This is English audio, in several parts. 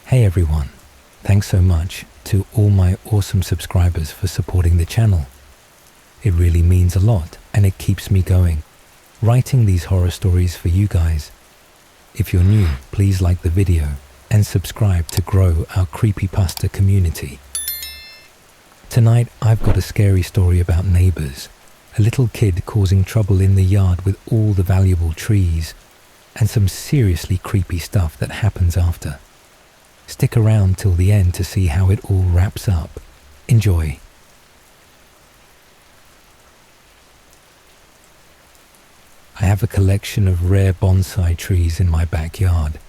Hey everyone, thanks so much to all my awesome subscribers for supporting the channel. It really means a lot and it keeps me going, writing these horror stories for you guys. If you're new, please like the video and subscribe to grow our Creepypasta community. Tonight I've got a scary story about neighbors, a little kid causing trouble in the yard with all the valuable trees, and some seriously creepy stuff that happens after. Stick around till the end to see how it all wraps up. Enjoy. I have a collection of rare bonsai trees in my backyard.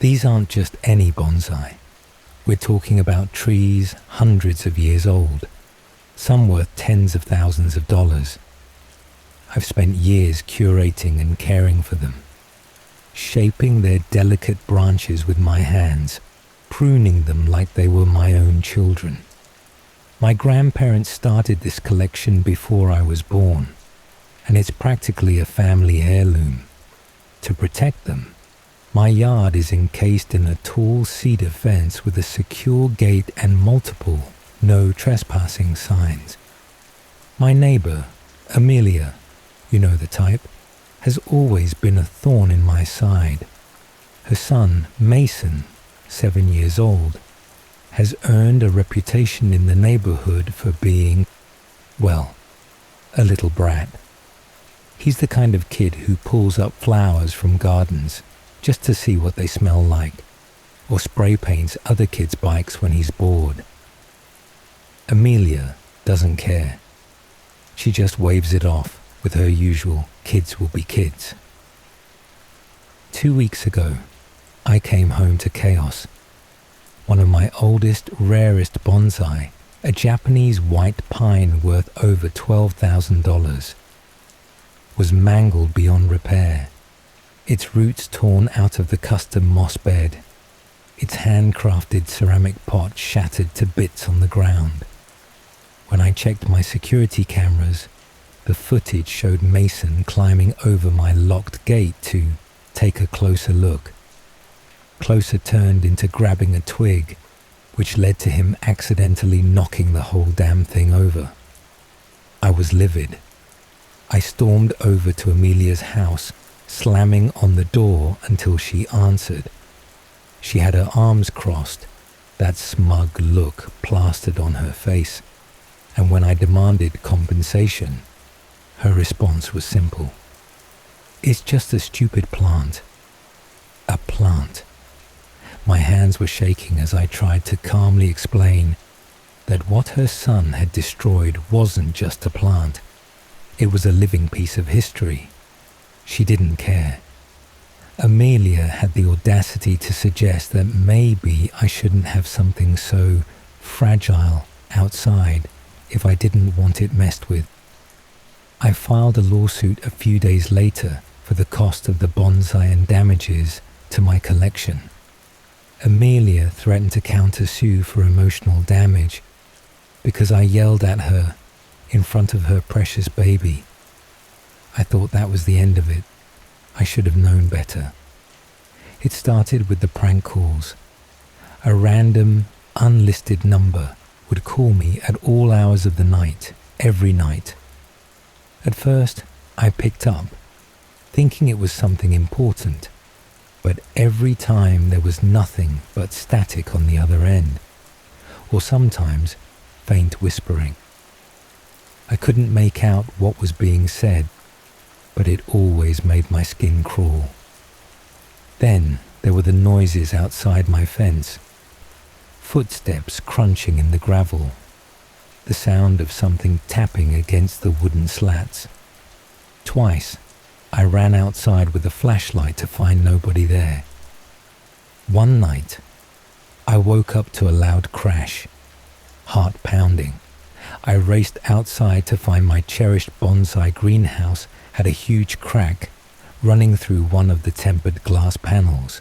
These aren't just any bonsai. We're talking about trees hundreds of years old, some worth tens of thousands of dollars. I've spent years curating and caring for them, shaping their delicate branches with my hands, pruning them like they were my own children. My grandparents started this collection before I was born, and it's practically a family heirloom. To protect them, my yard is encased in a tall cedar fence with a secure gate and multiple no trespassing signs. My neighbor, Amelia, you know the type, has always been a thorn in my side. Her son, Mason, 7 years old, has earned a reputation in the neighborhood for being, well, a little brat. He's the kind of kid who pulls up flowers from gardens just to see what they smell like, or spray paints other kids' bikes when he's bored. Amelia doesn't care. She just waves it off with her usual kids will be kids. 2 weeks ago, I came home to chaos. One of my oldest, rarest bonsai, a Japanese white pine worth over $12,000, was mangled beyond repair, its roots torn out of the custom moss bed, its handcrafted ceramic pot shattered to bits on the ground. When I checked my security cameras, the footage showed Mason climbing over my locked gate to take a closer look. Closer turned into grabbing a twig, which led to him accidentally knocking the whole damn thing over. I was livid. I stormed over to Amelia's house, slamming on the door until she answered. She had her arms crossed, that smug look plastered on her face, and when I demanded compensation, her response was simple. It's just a stupid plant. A plant. My hands were shaking as I tried to calmly explain that what her son had destroyed wasn't just a plant. It was a living piece of history. She didn't care. Amelia had the audacity to suggest that maybe I shouldn't have something so fragile outside if I didn't want it messed with. I filed a lawsuit a few days later for the cost of the bonsai and damages to my collection. Amelia threatened to countersue for emotional damage because I yelled at her in front of her precious baby. I thought that was the end of it. I should have known better. It started with the prank calls. A random, unlisted number would call me at all hours of the night, every night. At first, I picked up, thinking it was something important, but every time there was nothing but static on the other end, or sometimes faint whispering. I couldn't make out what was being said, but it always made my skin crawl. Then there were the noises outside my fence, footsteps crunching in the gravel, the sound of something tapping against the wooden slats. Twice, I ran outside with a flashlight to find nobody there. One night, I woke up to a loud crash, heart pounding. I raced outside to find my cherished bonsai greenhouse had a huge crack running through one of the tempered glass panels.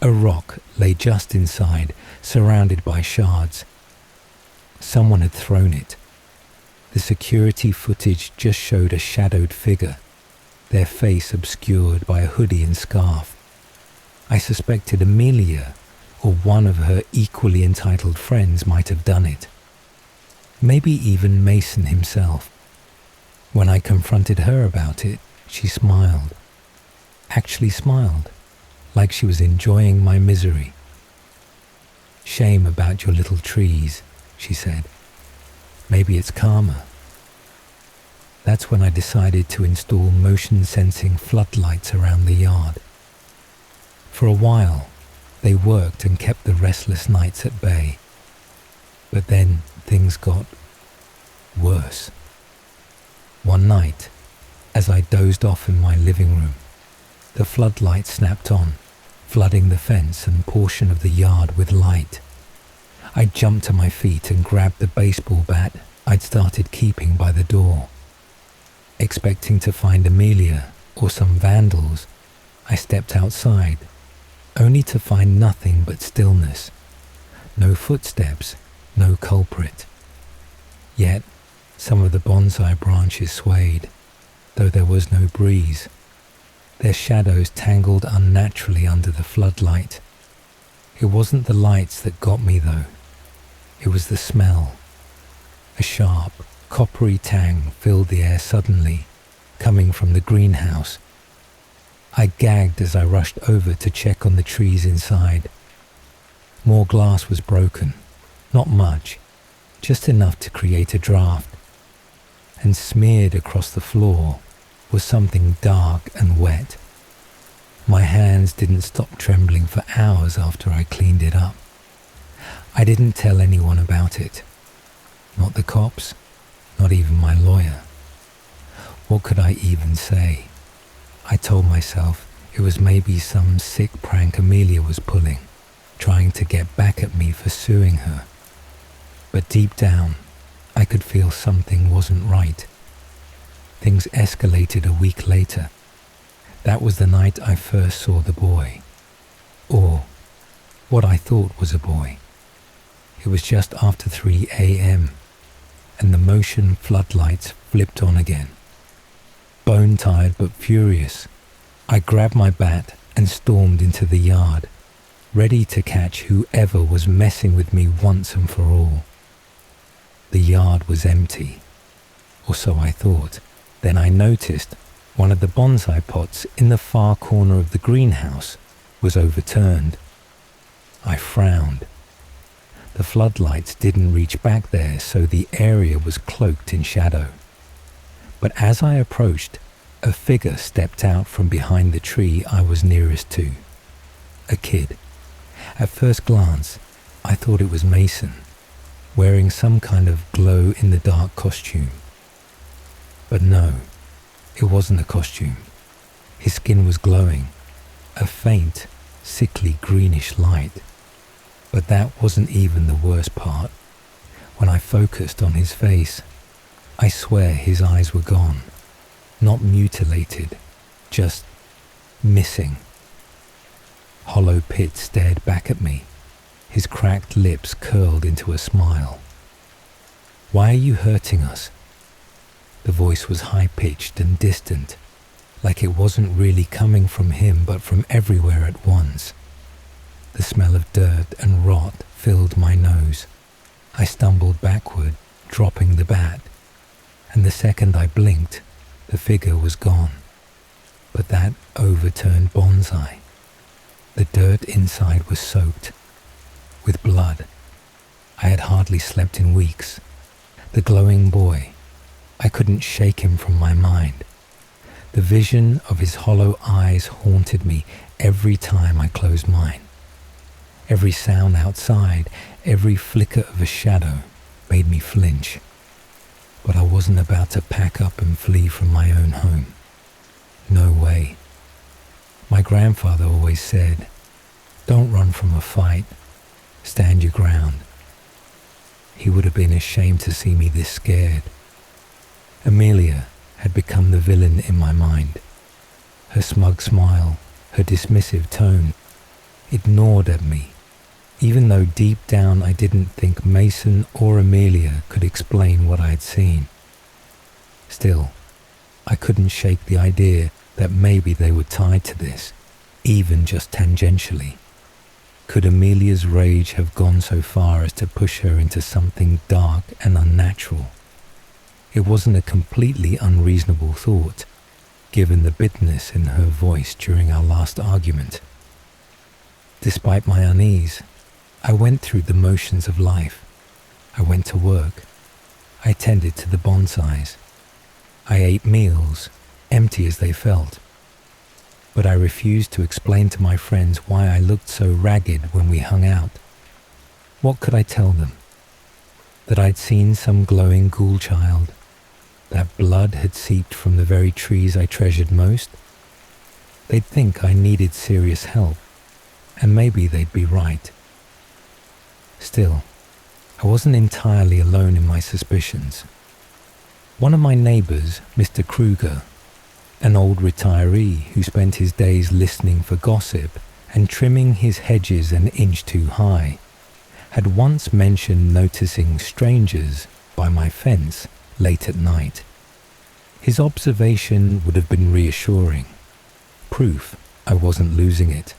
A rock lay just inside, surrounded by shards. Someone had thrown it. The security footage just showed a shadowed figure, their face obscured by a hoodie and scarf. I suspected Amelia or one of her equally entitled friends might have done it. Maybe even Mason himself. When I confronted her about it, she smiled. Actually smiled, like she was enjoying my misery. "Shame about your little trees," she said. "Maybe it's karma." That's when I decided to install motion-sensing floodlights around the yard. For a while, they worked and kept the restless nights at bay. But then things got worse. One night, as I dozed off in my living room, the floodlight snapped on, flooding the fence and portion of the yard with light. I jumped to my feet and grabbed the baseball bat I'd started keeping by the door. Expecting to find Amelia or some vandals, I stepped outside, only to find nothing but stillness. No footsteps, no culprit. Yet, some of the bonsai branches swayed, though there was no breeze. Their shadows tangled unnaturally under the floodlight. It wasn't the lights that got me, though. It was the smell. A sharp, coppery tang filled the air suddenly, coming from the greenhouse. I gagged as I rushed over to check on the trees inside. More glass was broken, not much, just enough to create a draft. And smeared across the floor was something dark and wet. My hands didn't stop trembling for hours after I cleaned it up. I didn't tell anyone about it. Not the cops, not even my lawyer. What could I even say? I told myself it was maybe some sick prank Amelia was pulling, trying to get back at me for suing her. But deep down, I could feel something wasn't right. Things escalated a week later. That was the night I first saw the boy. Or what I thought was a boy. It was just after 3 a.m. and the motion floodlights flipped on again. Bone-tired but furious, I grabbed my bat and stormed into the yard, ready to catch whoever was messing with me once and for all. The yard was empty, or so I thought. Then I noticed one of the bonsai pots in the far corner of the greenhouse was overturned. I frowned. The floodlights didn't reach back there, so the area was cloaked in shadow. But as I approached, a figure stepped out from behind the tree I was nearest to. A kid. At first glance, I thought it was Mason, wearing some kind of glow-in-the-dark costume. But no, it wasn't a costume. His skin was glowing, a faint, sickly greenish light. But that wasn't even the worst part. When I focused on his face, I swear his eyes were gone. Not mutilated, just missing. Hollow Pit stared back at me. His cracked lips curled into a smile. "Why are you hurting us?" The voice was high-pitched and distant, like it wasn't really coming from him but from everywhere at once. The smell of dirt and rot filled my nose. I stumbled backward, dropping the bat, and the second I blinked, the figure was gone. But that overturned bonsai. The dirt inside was soaked with blood. I had hardly slept in weeks. The glowing boy, I couldn't shake him from my mind. The vision of his hollow eyes haunted me every time I closed mine. Every sound outside, every flicker of a shadow made me flinch. But I wasn't about to pack up and flee from my own home. No way. My grandfather always said, "Don't run from a fight. Stand your ground." He would have been ashamed to see me this scared. Amelia had become the villain in my mind. Her smug smile, her dismissive tone, it gnawed at me, even though deep down I didn't think Mason or Amelia could explain what I had seen. Still, I couldn't shake the idea that maybe they were tied to this, even just tangentially. Could Amelia's rage have gone so far as to push her into something dark and unnatural? It wasn't a completely unreasonable thought, given the bitterness in her voice during our last argument. Despite my unease, I went through the motions of life. I went to work. I tended to the bonsais. I ate meals, empty as they felt. But I refused to explain to my friends why I looked so ragged when we hung out. What could I tell them? That I'd seen some glowing ghoul child? That blood had seeped from the very trees I treasured most? They'd think I needed serious help, and maybe they'd be right. Still, I wasn't entirely alone in my suspicions. One of my neighbors, Mr. Kruger, an old retiree who spent his days listening for gossip and trimming his hedges an inch too high, had once mentioned noticing strangers by my fence late at night. His observation would have been reassuring, proof I wasn't losing it.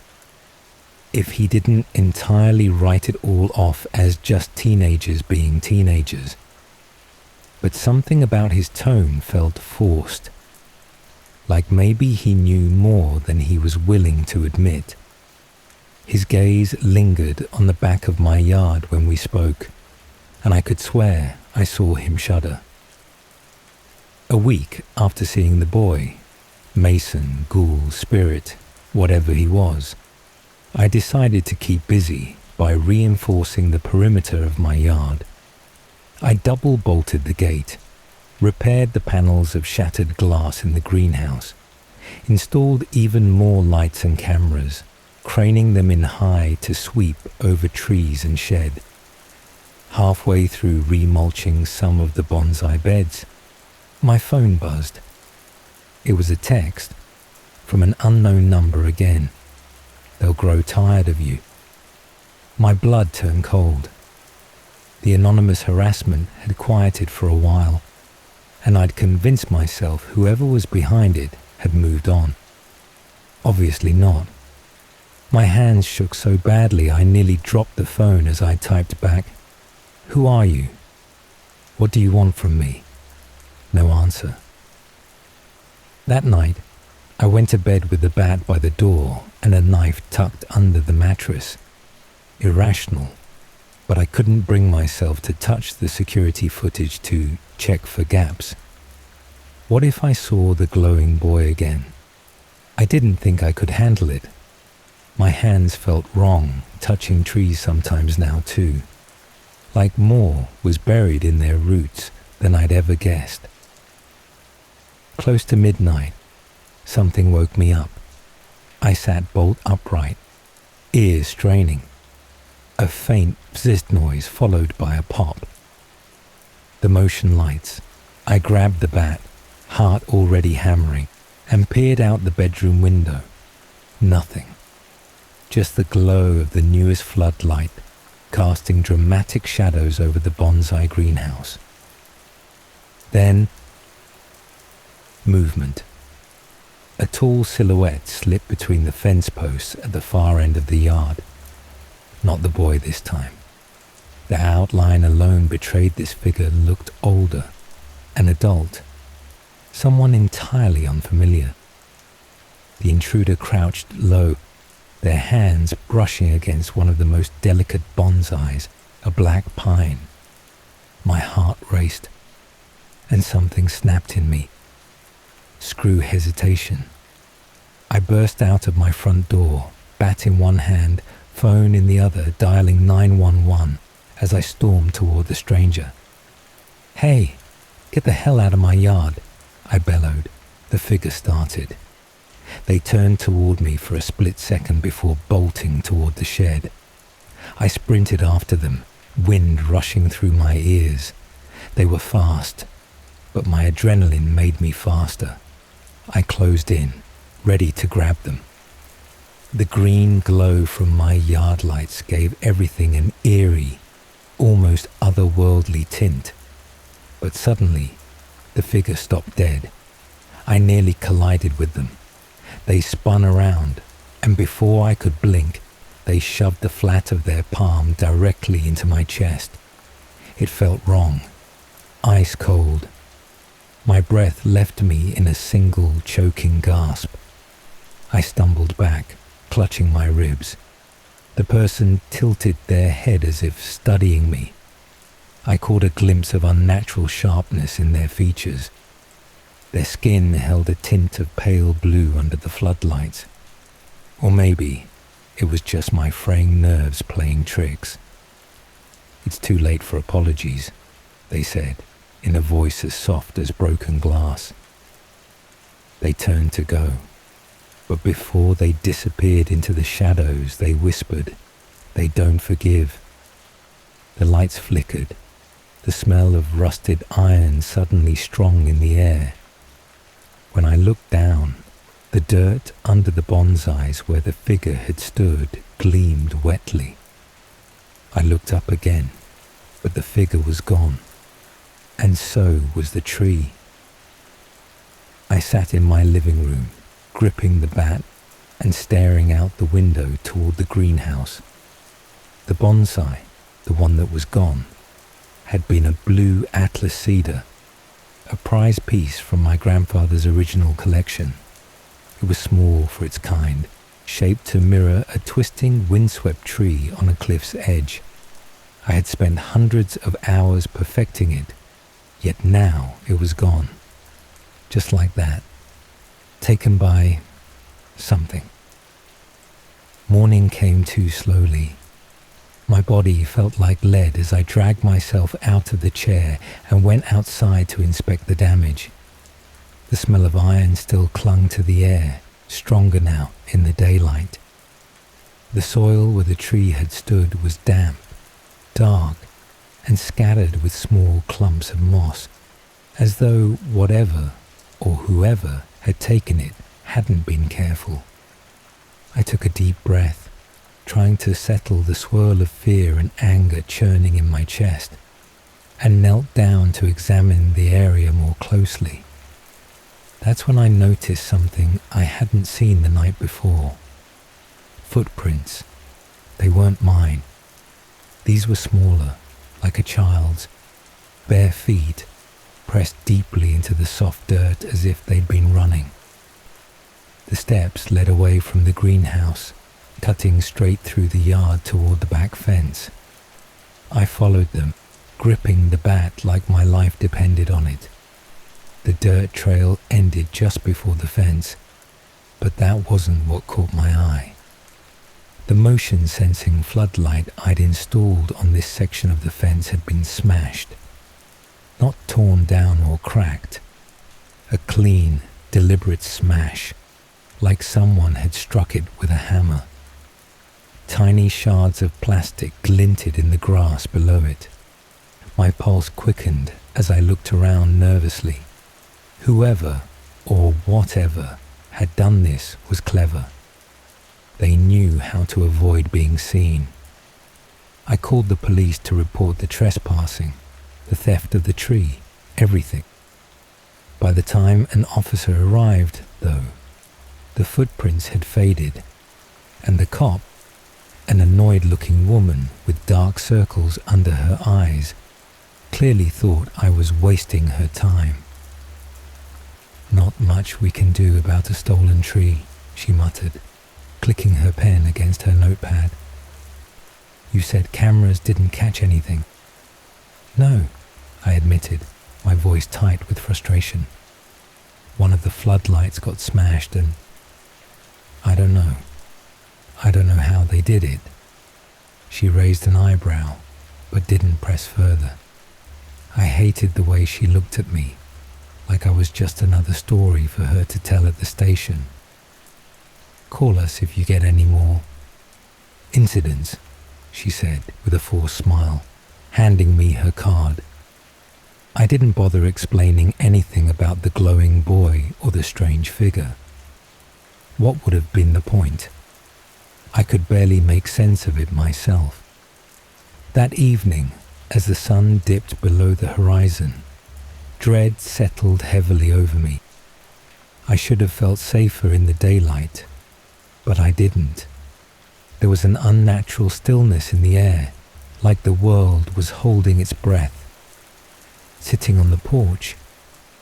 If he didn't entirely write it all off as just teenagers being teenagers. But something about his tone felt forced, like maybe he knew more than he was willing to admit. His gaze lingered on the back of my yard when we spoke, and I could swear I saw him shudder. A week after seeing the boy, mason, ghoul, spirit, whatever he was, I decided to keep busy by reinforcing the perimeter of my yard. I double-bolted the gate, repaired the panels of shattered glass in the greenhouse, installed even more lights and cameras, craning them in high to sweep over trees and shed. Halfway through remulching some of the bonsai beds, my phone buzzed. It was a text from an unknown number again. They'll grow tired of you. My blood turned cold. The anonymous harassment had quieted for a while, and I'd convinced myself whoever was behind it had moved on. Obviously not. My hands shook so badly I nearly dropped the phone as I typed back, "Who are you? What do you want from me?" No answer. That night, I went to bed with the bat by the door and a knife tucked under the mattress. Irrational, but I couldn't bring myself to touch the security footage to check for gaps. What if I saw the glowing boy again? I didn't think I could handle it. My hands felt wrong, touching trees sometimes now too. Like more was buried in their roots than I'd ever guessed. Close to midnight, something woke me up. I sat bolt upright, ears straining. A faint bzzzt noise followed by a pop. The motion lights. I grabbed the bat, heart already hammering, and peered out the bedroom window. Nothing. Just the glow of the newest floodlight, casting dramatic shadows over the bonsai greenhouse. Then, movement. A tall silhouette slipped between the fence posts at the far end of the yard. Not the boy this time. The outline alone betrayed this figure looked older, an adult, someone entirely unfamiliar. The intruder crouched low, their hands brushing against one of the most delicate bonsais, a black pine. My heart raced, and something snapped in me. Screw hesitation. I burst out of my front door, bat in one hand, phone in the other, dialing 911 as I stormed toward the stranger. "Hey, get the hell out of my yard," I bellowed. The figure started. They turned toward me for a split second before bolting toward the shed. I sprinted after them, wind rushing through my ears. They were fast, but my adrenaline made me faster. I closed in, ready to grab them. The green glow from my yard lights gave everything an eerie, almost otherworldly tint. But suddenly, the figure stopped dead. I nearly collided with them. They spun around, and before I could blink, they shoved the flat of their palm directly into my chest. It felt wrong, ice cold. My breath left me in a single choking gasp. I stumbled back, clutching my ribs. The person tilted their head as if studying me. I caught a glimpse of unnatural sharpness in their features. Their skin held a tint of pale blue under the floodlights. Or maybe it was just my fraying nerves playing tricks. "It's too late for apologies," they said, in a voice as soft as broken glass. They turned to go, but before they disappeared into the shadows, they whispered, "They don't forgive." The lights flickered, the smell of rusted iron suddenly strong in the air. When I looked down, the dirt under the bonsais where the figure had stood gleamed wetly. I looked up again, but the figure was gone, and so was the tree. I sat in my living room, gripping the bat and staring out the window toward the greenhouse. The bonsai, the one that was gone, had been a blue atlas cedar, a prize piece from my grandfather's original collection. It was small for its kind, shaped to mirror a twisting windswept tree on a cliff's edge. I had spent hundreds of hours perfecting it, yet now it was gone. Just like that, taken by something. Morning came too slowly. My body felt like lead as I dragged myself out of the chair and went outside to inspect the damage. The smell of iron still clung to the air, stronger now in the daylight. The soil where the tree had stood was damp, dark, and scattered with small clumps of moss, as though whatever or whoever had taken it hadn't been careful. I took a deep breath, trying to settle the swirl of fear and anger churning in my chest, and knelt down to examine the area more closely. That's when I noticed something I hadn't seen the night before. Footprints. They weren't mine. These were smaller, like a child's, bare feet, pressed deeply into the soft dirt as if they'd been running. The steps led away from the greenhouse, cutting straight through the yard toward the back fence. I followed them, gripping the bat like my life depended on it. The dirt trail ended just before the fence, but that wasn't what caught my eye. The motion-sensing floodlight I'd installed on this section of the fence had been smashed. Not torn down or cracked. A clean, deliberate smash, like someone had struck it with a hammer. Tiny shards of plastic glinted in the grass below it. My pulse quickened as I looked around nervously. Whoever, or whatever, had done this was clever. They knew how to avoid being seen. I called the police to report the trespassing, the theft of the tree, everything. By the time an officer arrived, though, the footprints had faded, and the cop, an annoyed-looking woman with dark circles under her eyes, clearly thought I was wasting her time. "Not much we can do about a stolen tree," she muttered, clicking her pen against her notepad. "You said cameras didn't catch anything." "No," I admitted, my voice tight with frustration. "One of the floodlights got smashed and I don't know. I don't know how they did it." She raised an eyebrow, but didn't press further. I hated the way she looked at me, like I was just another story for her to tell at the station. "Call us if you get any more incidents," she said with a forced smile, handing me her card. I didn't bother explaining anything about the glowing boy or the strange figure. What would have been the point? I could barely make sense of it myself. That evening, as the sun dipped below the horizon, dread settled heavily over me. I should have felt safer in the daylight, but I didn't. There was an unnatural stillness in the air, like the world was holding its breath. Sitting on the porch,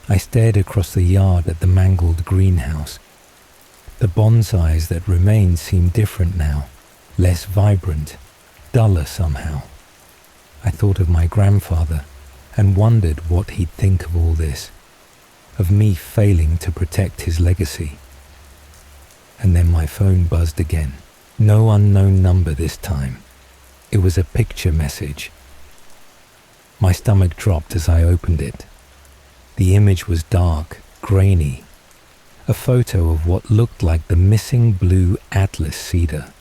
I stared across the yard at the mangled greenhouse. The bonsais that remained seemed different now, less vibrant, duller somehow. I thought of my grandfather and wondered what he'd think of all this, of me failing to protect his legacy. And then my phone buzzed again. No unknown number this time. It was a picture message. My stomach dropped as I opened it. The image was dark, grainy. A photo of what looked like the missing blue atlas cedar.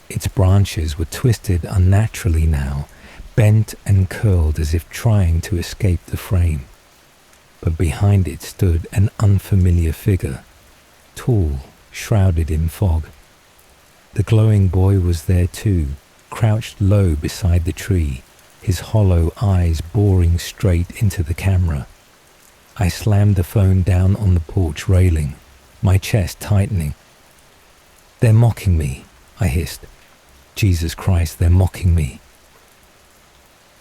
Its branches were twisted unnaturally now, bent and curled as if trying to escape the frame. But behind it stood an unfamiliar figure, tall, shrouded in fog. The glowing boy was there too, crouched low beside the tree, his hollow eyes boring straight into the camera. I slammed the phone down on the porch railing, my chest tightening. "They're mocking me," I hissed. "Jesus Christ, they're mocking me."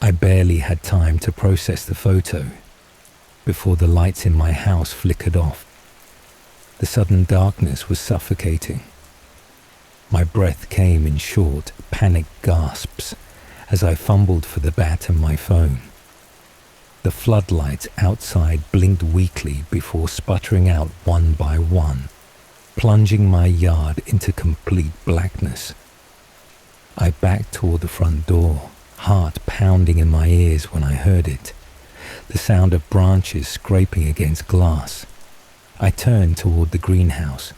I barely had time to process the photo before the lights in my house flickered off. The sudden darkness was suffocating. My breath came in short, panicked gasps as I fumbled for the bat and my phone. The floodlights outside blinked weakly before sputtering out one by one, plunging my yard into complete blackness. I backed toward the front door, heart pounding in my ears when I heard it, the sound of branches scraping against glass. I turned toward the greenhouse.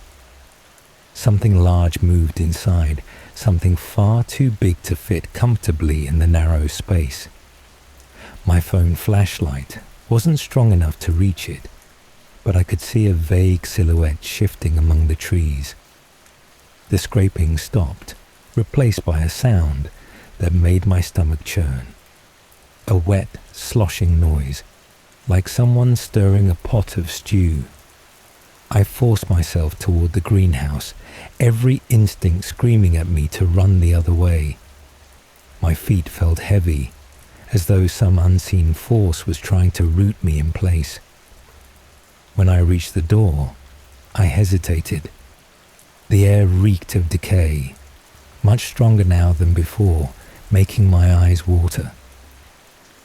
Something large moved inside, something far too big to fit comfortably in the narrow space. My phone flashlight wasn't strong enough to reach it, but I could see a vague silhouette shifting among the trees. The scraping stopped, replaced by a sound that made my stomach churn. A wet, sloshing noise, like someone stirring a pot of stew. I forced myself toward the greenhouse, every instinct screaming at me to run the other way. My feet felt heavy, as though some unseen force was trying to root me in place. When I reached the door, I hesitated. The air reeked of decay, much stronger now than before, making my eyes water.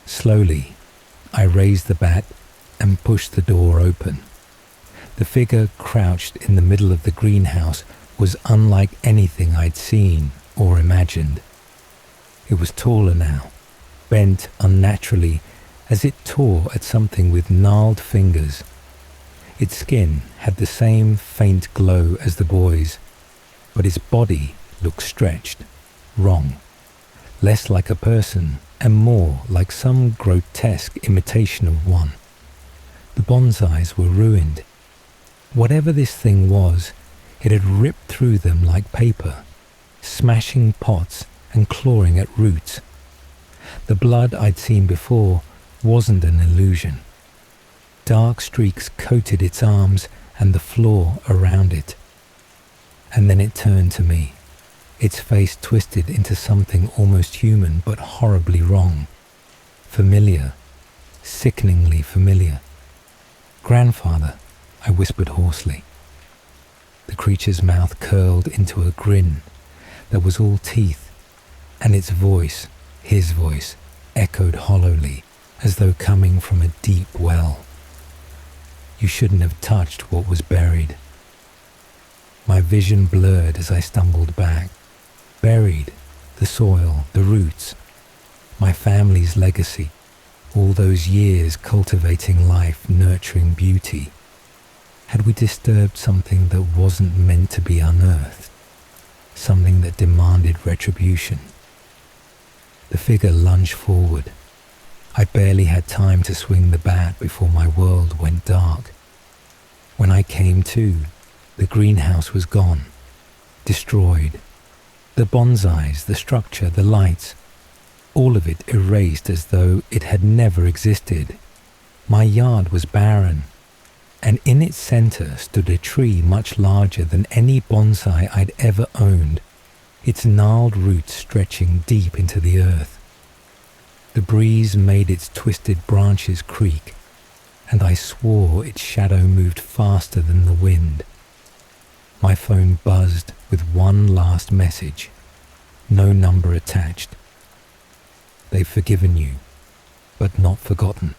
Slowly, I raised the bat and pushed the door open. The figure crouched in the middle of the greenhouse was unlike anything I'd seen or imagined. It was taller now, bent unnaturally as it tore at something with gnarled fingers. Its skin had the same faint glow as the boy's, but its body looked stretched, wrong, less like a person and more like some grotesque imitation of one. The bonsais were ruined. Whatever this thing was, it had ripped through them like paper, smashing pots and clawing at roots. The blood I'd seen before wasn't an illusion. Dark streaks coated its arms and the floor around it. And then it turned to me, its face twisted into something almost human but horribly wrong. Familiar, sickeningly familiar. "Grandfather," I whispered hoarsely. The creature's mouth curled into a grin that was all teeth, and its voice, his voice, echoed hollowly as though coming from a deep well. "You shouldn't have touched what was buried." My vision blurred as I stumbled back. Buried, the soil, the roots, my family's legacy, all those years cultivating life, nurturing beauty. Had we disturbed something that wasn't meant to be unearthed? Something that demanded retribution? The figure lunged forward. I barely had time to swing the bat before my world went dark. When I came to, the greenhouse was gone, destroyed. The bonsais, the structure, the lights, all of it erased as though it had never existed. My yard was barren, and in its center stood a tree much larger than any bonsai I'd ever owned, its gnarled roots stretching deep into the earth. The breeze made its twisted branches creak, and I swore its shadow moved faster than the wind. My phone buzzed with one last message, no number attached. They've forgiven you, but not forgotten.